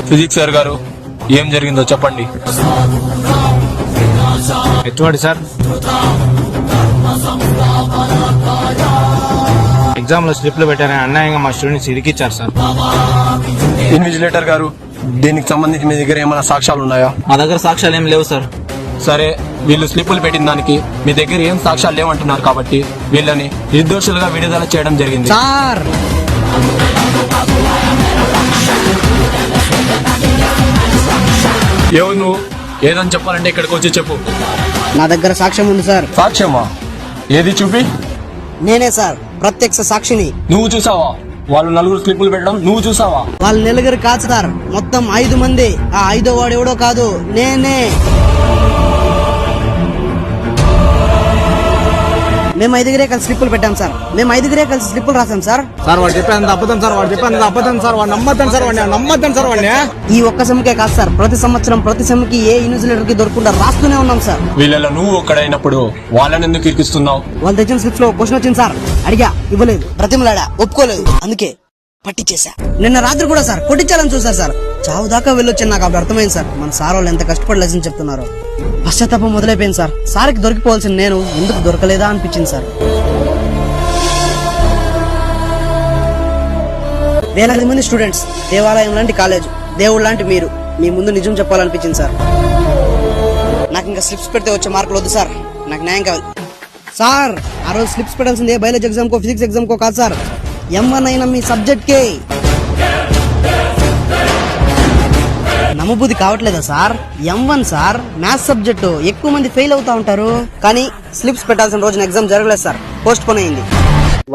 Physics sir గారు ఏం జరిగిందో చెప్పండి. ఎటువంటి సార్? ఎగ్జామ్ లో స్లిప్లు పెట్టారని అన్యాయంగా మా స్టూడెంట్స్ ఇరికిచ్చారు సార్. ఇన్విజిలేటర్ గారు దీనికి సంబంధించి మీ దగ్గర ఏమైనా సాక్ష్యాలు ఉన్నాయా? మా దగ్గర సాక్ష్యాలు ఏం లేవు సార్. సరే, వీళ్ళు స్లిప్పులు పెట్టిన దానికి మీ దగ్గర ఏం సాక్ష్యాలు లేవంటున్నారు కాబట్టి వీళ్ళని నిర్దోషులుగా విడుదల చేయడం జరిగింది. సార్ ఎవరు నువ్వు? ఏదని చెప్పాలంటే ఇక్కడికి వచ్చి చెప్పు. నా దగ్గర సాక్ష్యం ఉంది సార్. సాక్ష్యమా? ఏది చూపి. నేనే సార్, ప్రత్యక్ష సాక్షిని. నువ్వు చూసావా? వాళ్ళు 4 స్లిప్పులు పెట్టడం నువ్వు చూసావా? వాళ్ళు నలుగురు కాదు సార్, మొత్తం 5 మంది. ఆ 5వ వాడు ఎవడో కాదు, నేనే. మేము 5 కలిసి స్లిప్పులు పెట్టాం సార్. మేము 5 కలిసి స్లిప్పులు రాసాం సార్. సార్ వాడు చెప్పేంత అబద్ధం సార్. వాడు చెప్పేంత అబద్ధం సార్. వాడు నమ్మద్దాం సార్. వాడిని నమ్మద్దాం సార్. వాడిని ఈ ఒక్క సెమ్కే కాదు సార్, ప్రతి సంవత్సరం ప్రతి సెమ్కి ఏ ఇన్విజిలేటర్ కి దొరకకుండా రాస్తూనే ఉన్నాం సార్. వీళ్ళలో నువ్వు ఒక్కడైనప్పుడు వాళ్ళని ఎందుకు ఇరికిస్తున్నావు? వాళ్ళు తెచ్చిన స్లిప్స్ లో క్వశ్చన్ వచ్చింది సార్. అడిగా, ఇవ్వలేదు. బ్రతిమలాడా, ఒప్పుకోలేదు. అందుకే పట్టించేసా. నిన్న రాత్రి కూడా సార్ కొట్టించాలని చూసారు సార్. చావు దాకా వెళ్ళొచ్చాను. నాకు అప్పుడు అర్థమైంది సార్, మన సార్ వాళ్ళు ఎంత కష్టపడి లెసన్ చెప్తున్నారు. పశ్చాత్తాపం మొదలైపోయింది సార్. సార్కి దొరికిపోవాల్సిన నేను ఎందుకు దొరకలేదా అనిపించింది సార్. వేలాది మంది స్టూడెంట్స్, దేవాలయం లాంటి కాలేజ్, దేవుడు లాంటి మీరు, మీ ముందు నిజం చెప్పాలనిపించింది సార్. నాకు ఇంకా స్లిప్స్ పెడితే వచ్చే మార్కులు వద్దు సార్, నాకు న్యాయం కావాలి సార్. ఆ రోజు స్లిప్స్ పెట్టాల్సిందే బయాలజీ ఎగ్జామ్ కో ఫిజిక్స్ ఎగ్జామ్ కో కాదు సార్, M1 అయినా మీ సబ్జెక్ట్ కే. నమ్మబుద్ధి కావట్లేదా sir? M1 sir, maths subject. ఎక్కువ మంది ఫెయిల్ అవుతా ఉంటారు. కానీ స్లిప్స్ పెట్టాల్సిన రోజున ఎగ్జామ్ జరగలేదు సార్, పోస్ట్ పోన్ అయింది.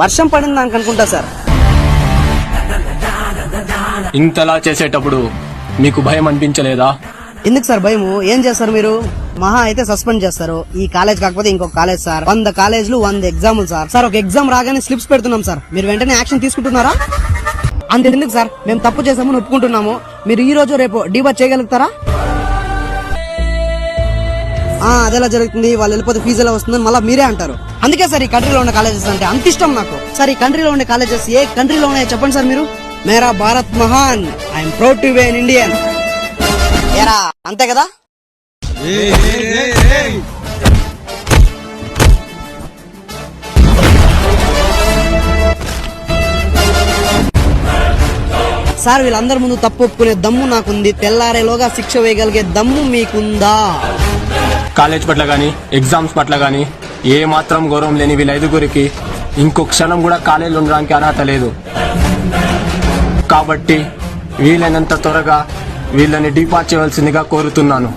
వర్షం పడింది దానికి అనుకుంటా సార్. ఇంతలా చేసేటప్పుడు మీకు భయం అనిపించలేదా? ఎందుకు సార్ భయము? ఏం చేస్తారు మీరు? మహా అయితే సస్పెండ్ చేస్తారు. ఈ కాలేజ్ కాకపోతే ఇంకొక కాలేజ్ సార్. 100 కాలేజ్లు 100 ఎగ్జాములు సార్. సార్ ఒక ఎగ్జామ్ రాగానే స్లిప్స్ పెడుతున్నాం సార్, మీరు వెంటనే యాక్షన్ తీసుకుంటున్నారా? అంతెందుకు సార్, మేము తప్పు చేసామని ఒప్పుకుంటున్నాము. మీరు ఈ రోజు రేపు డీబార్ చేయగలుగుతారా? అదెలా జరుగుతుంది? వాళ్ళు వెళ్ళిపోతే ఫీజు ఎలా వస్తుందని మళ్ళీ మీరే అంటారు. అందుకే సార్ ఈ కంట్రీలో ఉన్న కాలేజెస్ అంటే అంత ఇష్టం నాకు. సార్ ఈ కంట్రీలో ఉండే కాలేజెస్ ఏ కంట్రీలో ఉన్నాయో చెప్పండి సార్ మీరు. మేరా భారత్ మహాన్, I'm proud to be an Indian. ఏరా అంతే కదా? సార్ వీళ్ళందరి ముందు తప్పు ఒప్పుకునే దమ్ము నాకుంది. తెల్లారేలోగా శిక్ష వేయగలిగే దమ్ము మీకుందా? కాలేజ్ పట్ల గానీ ఎగ్జామ్స్ పట్ల గానీ ఏ మాత్రం గౌరవం లేని వీళ్ళ 5గురికి ఇంకో క్షణం కూడా కాలేజీలో ఉండడానికి అర్హత లేదు. కాబట్టి వీలైనంత త్వరగా వీళ్ళని డిపార్ట్ చేయవలసిందిగా కోరుతున్నాను.